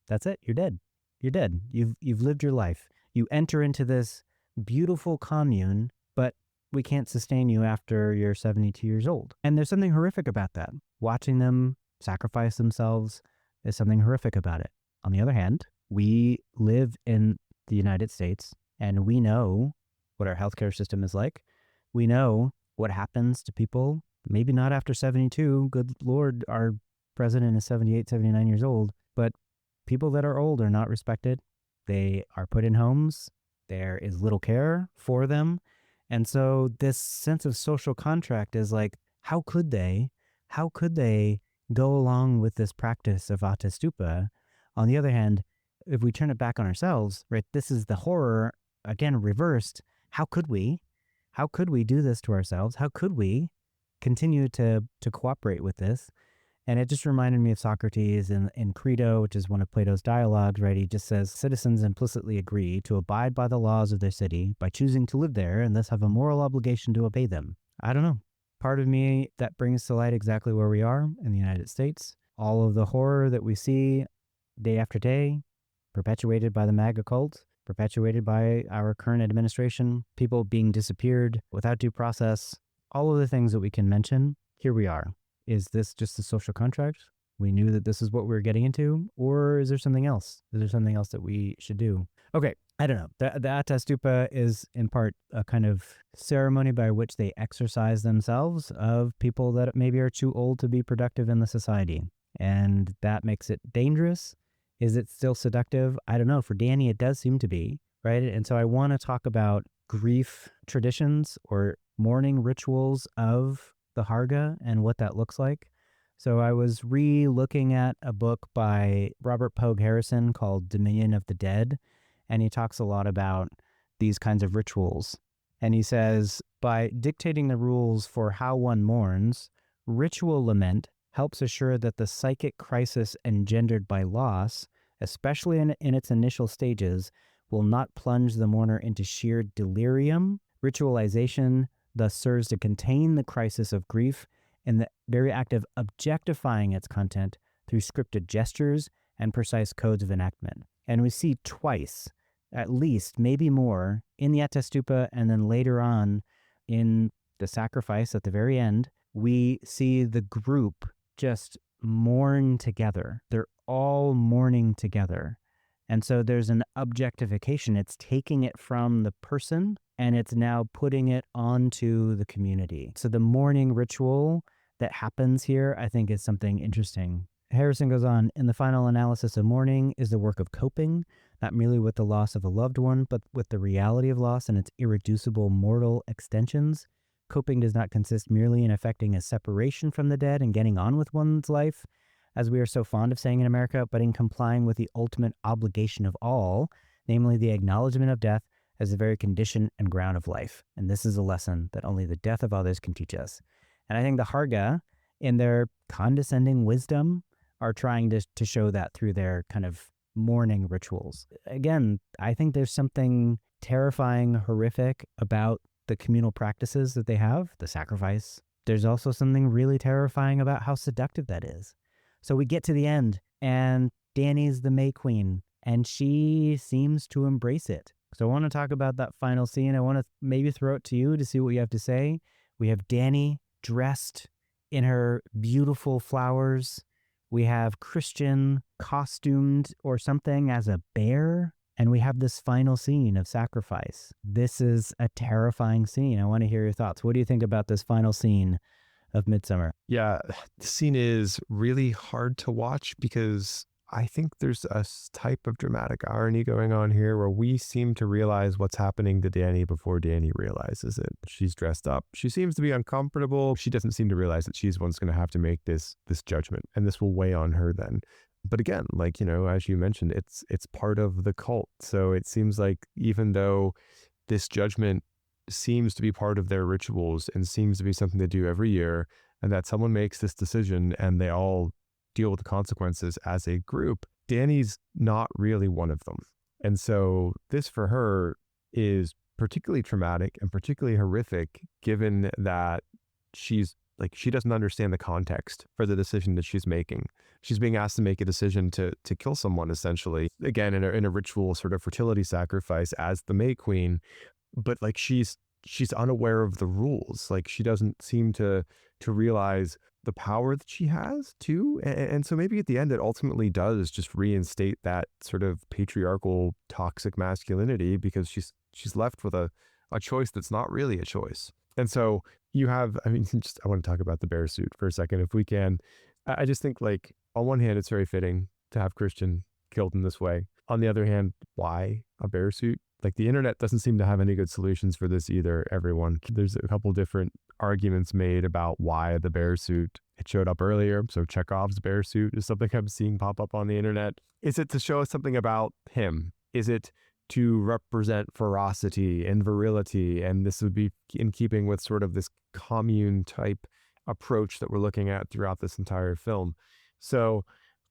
that's it. You're dead. You're dead. You've lived your life. You enter into this beautiful commune, but we can't sustain you after you're 72 years old. And there's something horrific about that. Watching them sacrifice themselves is something horrific about it. On the other hand, we live in the United States, and we know what our healthcare system is like. We know what happens to people, maybe not after 72. Good Lord, our president is 78, 79 years old, but people that are old are not respected. They are put in homes. There is little care for them. And so this sense of social contract is like, how could they go along with this practice of Atastupa? On the other hand, if we turn it back on ourselves, right, this is the horror, again, reversed. How could we do this to ourselves? How could we continue to cooperate with this? And it just reminded me of Socrates in Crito, which is one of Plato's dialogues, right? He just says, citizens implicitly agree to abide by the laws of their city by choosing to live there and thus have a moral obligation to obey them. I don't know. Part of me that brings to light exactly where we are in the United States. All of the horror that we see day after day, perpetuated by the MAGA cult, perpetuated by our current administration, people being disappeared without due process, all of the things that we can mention, here we are. Is this just a social contract? We knew that this is what we were getting into, or is there something else? Is there something else that we should do? Okay, I don't know. The Atta Stupa is in part a kind of ceremony by which they exercise themselves of people that maybe are too old to be productive in the society. And that makes it dangerous. Is it still seductive? I don't know. For Danny, it does seem to be, right? And so I want to talk about grief traditions or mourning rituals of the Harga and what that looks like. So I was re-looking at a book by Robert Pogue Harrison called Dominion of the Dead, and he talks a lot about these kinds of rituals. And he says, by dictating the rules for how one mourns, ritual lament helps assure that the psychic crisis engendered by loss, especially in its initial stages, will not plunge the mourner into sheer delirium. Ritualization thus serves to contain the crisis of grief in the very act of objectifying its content through scripted gestures and precise codes of enactment. And we see twice, at least, maybe more, in the Atta Stupa, and then later on in the sacrifice at the very end, we see the group just mourn together. They're all mourning together. And so there's an objectification. It's taking it from the person and it's now putting it onto the community. So the mourning ritual that happens here, I think, is something interesting. Harrison goes on, in the final analysis of mourning is the work of coping, not merely with the loss of a loved one, but with the reality of loss and its irreducible mortal extensions. Coping does not consist merely in effecting a separation from the dead and getting on with one's life, as we are so fond of saying in America, but in complying with the ultimate obligation of all, namely the acknowledgement of death as the very condition and ground of life. And this is a lesson that only the death of others can teach us. And I think the Harga, in their condescending wisdom, are trying to show that through their kind of mourning rituals. Again, I think there's something terrifying, horrific about the communal practices that they have, the sacrifice. There's also something really terrifying about how seductive that is. So we get to the end, and Danny's the May Queen, and she seems to embrace it. So I want to talk about that final scene. I want to maybe throw it to you to see what you have to say. We have Danny dressed in her beautiful flowers. We have Christian costumed or something as a bear. And we have this final scene of sacrifice. This is a terrifying scene. I want to hear your thoughts. What do you think about this final scene of Midsommar? Yeah, the scene is really hard to watch because I think there's a type of dramatic irony going on here where we seem to realize what's happening to Danny before Danny realizes it. She's dressed up. She seems to be uncomfortable. She doesn't seem to realize that she's the one's going to have to make this judgment, and this will weigh on her then. But again, like, you know, as you mentioned, it's part of the cult. So it seems like even though this judgment seems to be part of their rituals and seems to be something they do every year, and that someone makes this decision and they all deal with the consequences as a group, Danny's not really one of them. And so this for her is particularly traumatic and particularly horrific, given that she doesn't understand the context for the decision that she's making. She's being asked to make a decision to kill someone, essentially, again, in a ritual sort of fertility sacrifice as the May Queen. But like she's unaware of the rules. Like she doesn't seem to realize the power that she has too. And so maybe at the end it ultimately does just reinstate that sort of patriarchal toxic masculinity, because she's left with a choice that's not really a choice. And so you have, I want to talk about the bear suit for a second if we can. I just think, like, on one hand, it's very fitting to have Christian killed in this way. On the other hand, why a bear suit? Like, the internet doesn't seem to have any good solutions for this either, everyone. There's a couple different arguments made about why the bear suit. It showed up earlier, so Chekhov's bear suit is something I'm seeing pop up on the internet. Is it to show us something about him? Is it to represent ferocity and virility? And this would be in keeping with sort of this commune type approach that we're looking at throughout this entire film. So,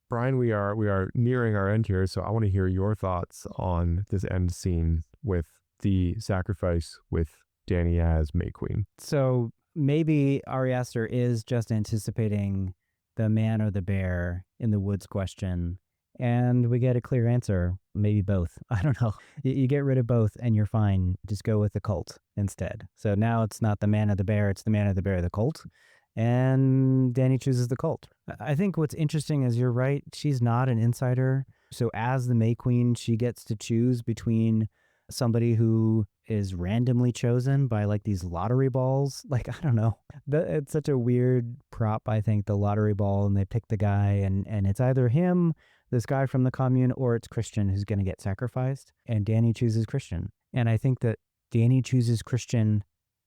Brian, we are nearing our end here, so I want to hear your thoughts on this end scene with the sacrifice with Danny as May Queen. So maybe Ari Aster is just anticipating the man or the bear in the woods question, and we get a clear answer. Maybe both. I don't know. You get rid of both and you're fine. Just go with the cult instead. So now it's not the man or the bear, it's the man or the bear, the cult. And Danny chooses the cult. I think what's interesting is, you're right, she's not an insider. So as the May Queen, she gets to choose between somebody who is randomly chosen by like these lottery balls. Like, I don't know. It's such a weird prop, I think, the lottery ball, and they pick the guy, and it's either him, this guy from the commune, or it's Christian who's going to get sacrificed. And Danny chooses Christian. And I think that Danny chooses Christian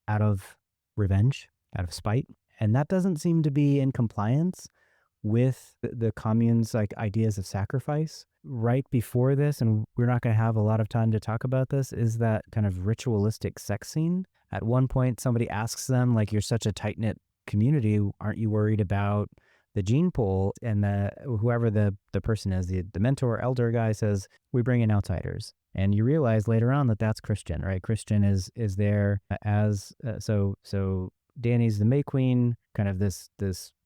out of revenge, out of spite. And that doesn't seem to be in compliance with the commune's like ideas of sacrifice. Right before this, and we're not going to have a lot of time to talk about this, is that kind of ritualistic sex scene. At one point, somebody asks them, like, you're such a tight-knit community, aren't you worried about the gene pool? And whoever the person is, the mentor, elder guy says, we bring in outsiders. And you realize later on that that's Christian, right? Christian is there as, so Danny's the May Queen, kind of this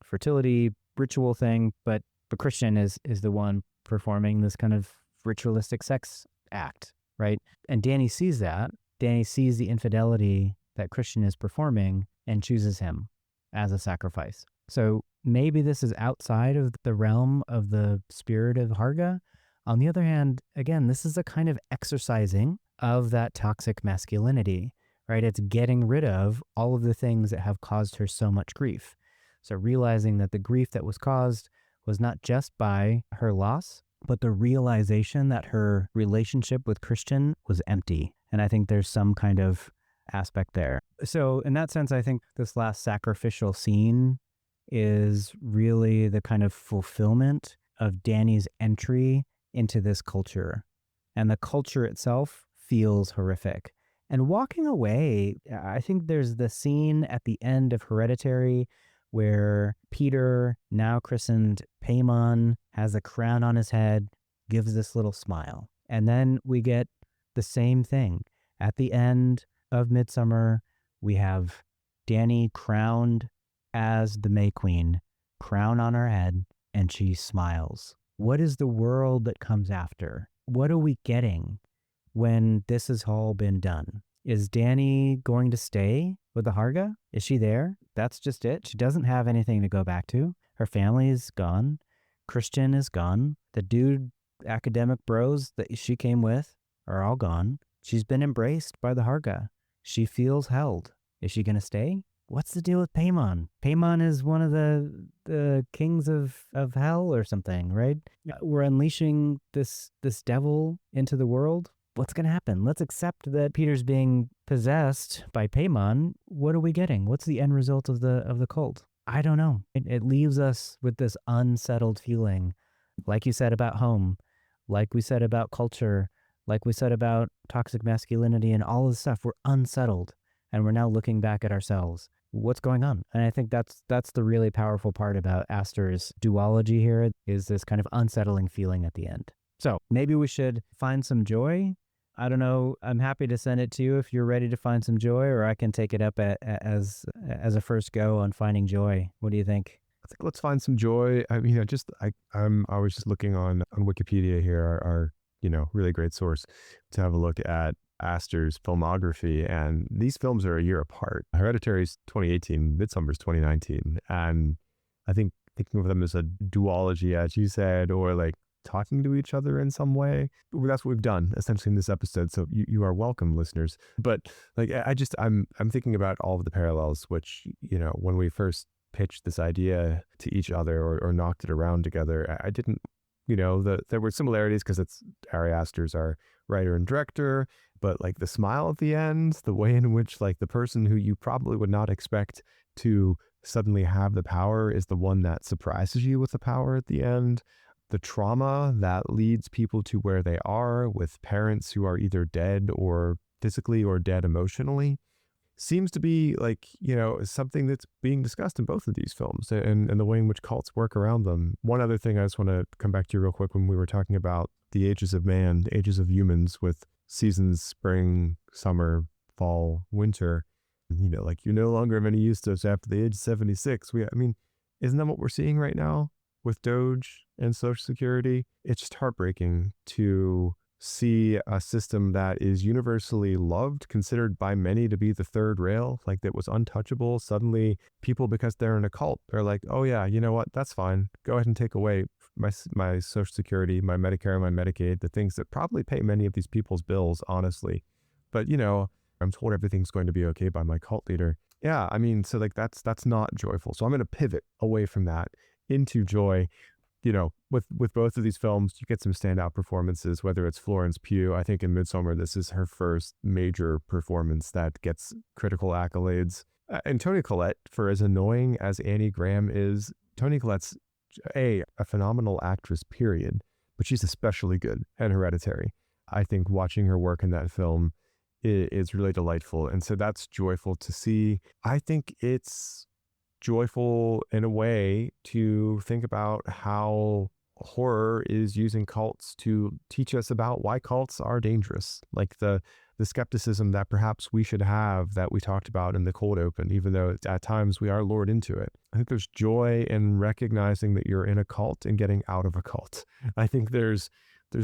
fertility ritual thing, but Christian is the one performing this kind of ritualistic sex act, right? And Danny sees that. Danny sees the infidelity that Christian is performing and chooses him as a sacrifice. So maybe this is outside of the realm of the spirit of Harga. On the other hand, again, this is a kind of exercising of that toxic masculinity, right? It's getting rid of all of the things that have caused her so much grief. So realizing that the grief that was caused was not just by her loss, but the realization that her relationship with Christian was empty. And I think there's some kind of aspect there. So in that sense, I think this last sacrificial scene is really the kind of fulfillment of Danny's entry into this culture. And the culture itself feels horrific. And walking away, I think there's the scene at the end of Hereditary where Peter, now christened Paimon, has a crown on his head, gives this little smile. And then we get the same thing. At the end of Midsommar, we have Danny crowned as the May Queen, crown on her head, and she smiles. What is the world that comes after? What are we getting when this has all been done? Is Danny going to stay with the Harga? Is she there? That's just it. She doesn't have anything to go back to. Her family is gone. Christian is gone. The academic bros that she came with are all gone. She's been embraced by the Harga. She feels held. Is she going to stay? What's the deal with Paimon? Paimon is one of the kings of hell or something, right? We're unleashing this devil into the world. What's going to happen? Let's accept that Peter's being possessed by Paimon. What are we getting? What's the end result of the cult? I don't know. It leaves us with this unsettled feeling, like you said about home, like we said about culture, like we said about toxic masculinity and all this stuff. We're unsettled, and we're now looking back at ourselves. What's going on? And I think that's the really powerful part about Aster's duology here, is this kind of unsettling feeling at the end. So maybe we should find some joy. I don't know. I'm happy to send it to you if you're ready to find some joy, or I can take it up as a first go on finding joy. What do you think? I think let's find some joy. I mean, I was just looking on Wikipedia here, our really great source to have a look at Aster's filmography, and these films are a year apart. Hereditary is 2018, Midsommar is 2019, and I think thinking of them as a duology, as you said, or like talking to each other in some way. That's what we've done essentially in this episode. So you are welcome, listeners. But like, I'm thinking about all of the parallels, which, when we first pitched this idea to each other or knocked it around together, I didn't, there were similarities because it's Ari Aster's our writer and director, but like the smile at the end, the way in which like the person who you probably would not expect to suddenly have the power is the one that surprises you with the power at the end. The trauma that leads people to where they are, with parents who are either dead or physically or dead emotionally, seems to be like, something that's being discussed in both of these films and the way in which cults work around them. One other thing I just want to come back to real quick, when we were talking about the ages of man, the ages of humans with seasons, spring, summer, fall, winter, like you're no longer of any use to us after the age of 76. Isn't that what we're seeing right now with Doge and Social Security? It's just heartbreaking to see a system that is universally loved, considered by many to be the third rail, like that was untouchable. Suddenly people, because they're in a cult, they're like, oh yeah, you know what, that's fine, go ahead and take away my Social Security, my Medicare, my Medicaid, the things that probably pay many of these people's bills, honestly. But I'm told everything's going to be okay by my cult leader. Yeah, I mean, so like that's not joyful. So I'm going to pivot away from that into joy. With both of these films, you get some standout performances, whether it's Florence Pugh. I think in Midsommar, this is her first major performance that gets critical accolades. And Toni Collette, for as annoying as Annie Graham is, Toni Collette's a phenomenal actress, period, but she's especially good at Hereditary. I think watching her work in that film is really delightful. And so that's joyful to see. I think it's joyful in a way to think about how horror is using cults to teach us about why cults are dangerous, like the skepticism that perhaps we should have that we talked about in the cold open, even though at times we are lured into it. I think there's joy in recognizing that you're in a cult and getting out of a cult. I think there's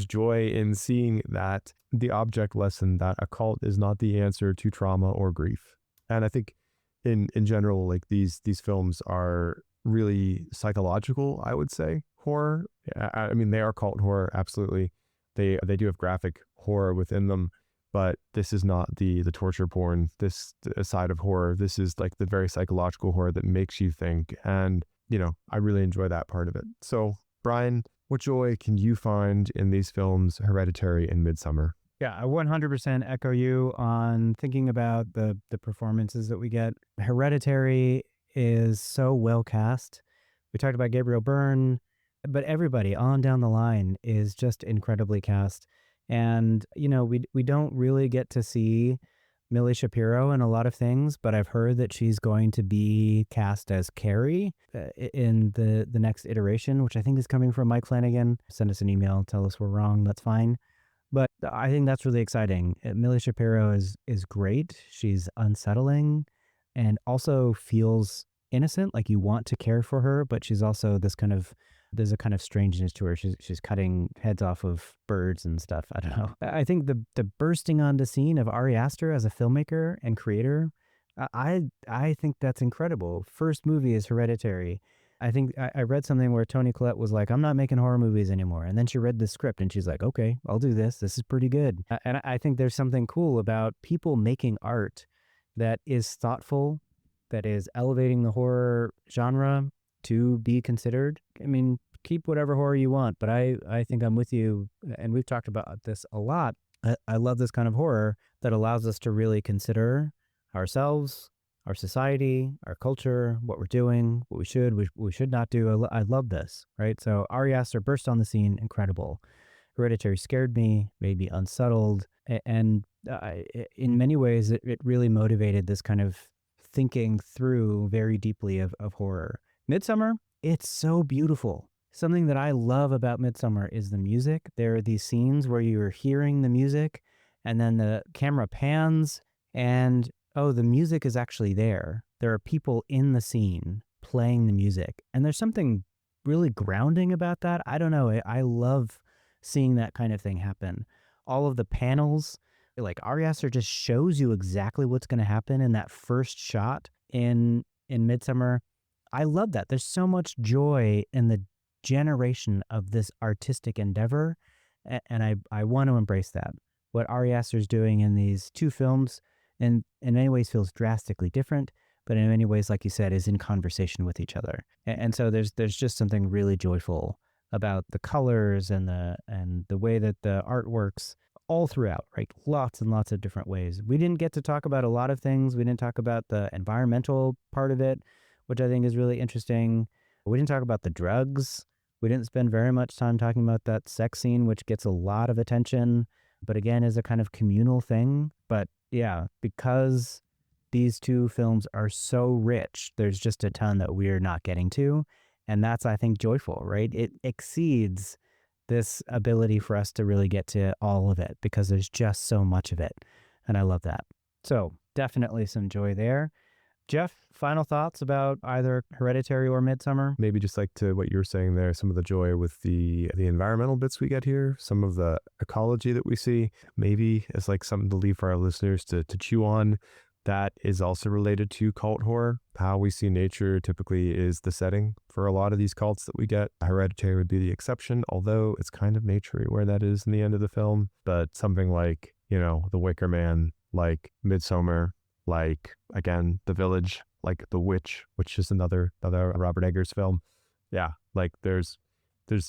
joy in seeing that the object lesson that a cult is not the answer to trauma or grief. And I think in general, like these films are really psychological, I would say, horror. I mean, they are cult horror, absolutely. They do have graphic horror within them, but this is not the torture porn, this side of horror. This is like the very psychological horror that makes you think. And, I really enjoy that part of it. So, Brian, what joy can you find in these films, Hereditary and Midsommar? Yeah, I 100% echo you on thinking about the performances that we get. Hereditary is so well cast. We talked about Gabriel Byrne, but everybody on down the line is just incredibly cast. And, we don't really get to see Millie Shapiro in a lot of things, but I've heard that she's going to be cast as Carrie in the next iteration, which I think is coming from Mike Flanagan. Send us an email, tell us we're wrong, that's fine. But I think that's really exciting. Millie Shapiro is great. She's unsettling and also feels innocent, like you want to care for her, but she's also there's a kind of strangeness to her. She's cutting heads off of birds and stuff. I don't know. I think the bursting onto scene of Ari Aster as a filmmaker and creator, I think that's incredible. First movie is Hereditary. I think I read something where Toni Collette was like, I'm not making horror movies anymore. And then she read the script and she's like, okay, I'll do this. This is pretty good. And I think there's something cool about people making art that is thoughtful, that is elevating the horror genre to be considered. I mean, keep whatever horror you want, but I think I'm with you. And we've talked about this a lot. I love this kind of horror that allows us to really consider ourselves, our society, our culture, what we're doing, what we should not do. I love this, right? So Ari Aster burst on the scene, incredible. Hereditary scared me, made me unsettled, and in many ways, it really motivated this kind of thinking through very deeply of horror. Midsommar, it's so beautiful. Something that I love about Midsommar is the music. There are these scenes where you're hearing the music, and then the camera pans, and oh, the music is actually there. There are people in the scene playing the music. And there's something really grounding about that. I don't know. I love seeing that kind of thing happen. All of the panels, like Ari Aster just shows you exactly what's going to happen in that first shot in Midsommar. I love that. There's so much joy in the generation of this artistic endeavor. And I want to embrace that. What Ari Aster's doing in these two films, and in many ways feels drastically different, but in many ways, like you said, is in conversation with each other. And so there's just something really joyful about the colors and the way that the art works all throughout, right? Lots and lots of different ways. We didn't get to talk about a lot of things. We didn't talk about the environmental part of it, which I think is really interesting. We didn't talk about the drugs. We didn't spend very much time talking about that sex scene, which gets a lot of attention, but again, is a kind of communal thing. But yeah, because these two films are so rich, there's just a ton that we're not getting to. And that's, I think, joyful, right? It exceeds this ability for us to really get to all of it because there's just so much of it. And I love that. So definitely some joy there. Jeff, final thoughts about either Hereditary or Midsommar? Maybe just like to what you were saying there, some of the joy with the environmental bits we get here, some of the ecology that we see, maybe as like something to leave for our listeners to chew on. That is also related to cult horror. How we see nature typically is the setting for a lot of these cults that we get. Hereditary would be the exception, although it's kind of nature where that is in the end of the film. But something like, The Wicker Man, like Midsommar, like, again, The Village, like The Witch, which is another Robert Eggers film. Yeah, like there's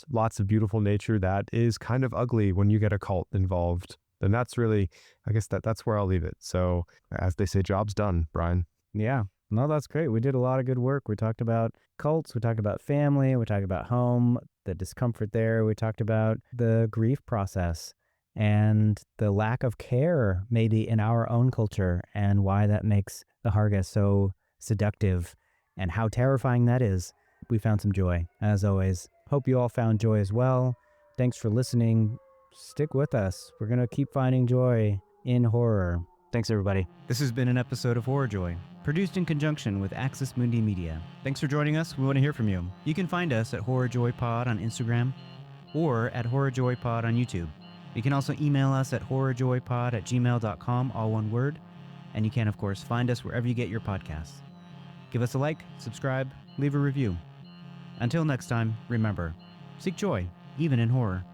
lots of beautiful nature that is kind of ugly when you get a cult involved. Then that's really, I guess that's where I'll leave it. So as they say, job's done, Brian. Yeah. No, that's great. We did a lot of good work. We talked about cults. We talked about family. We talked about home, the discomfort there. We talked about the grief process and the lack of care maybe in our own culture and why that makes the Harga so seductive and how terrifying that is. We found some joy, as always. Hope you all found joy as well. Thanks for listening. Stick with us. We're going to keep finding joy in horror. Thanks, everybody. This has been an episode of Horror Joy, produced in conjunction with Axis Mundi Media. Thanks for joining us. We want to hear from you. You can find us at Horror Joy Pod on Instagram or at Horror Joy Pod on YouTube. You can also email us at horrorjoypod@gmail.com, all one word. And you can, of course, find us wherever you get your podcasts. Give us a like, subscribe, leave a review. Until next time, remember, seek joy, even in horror.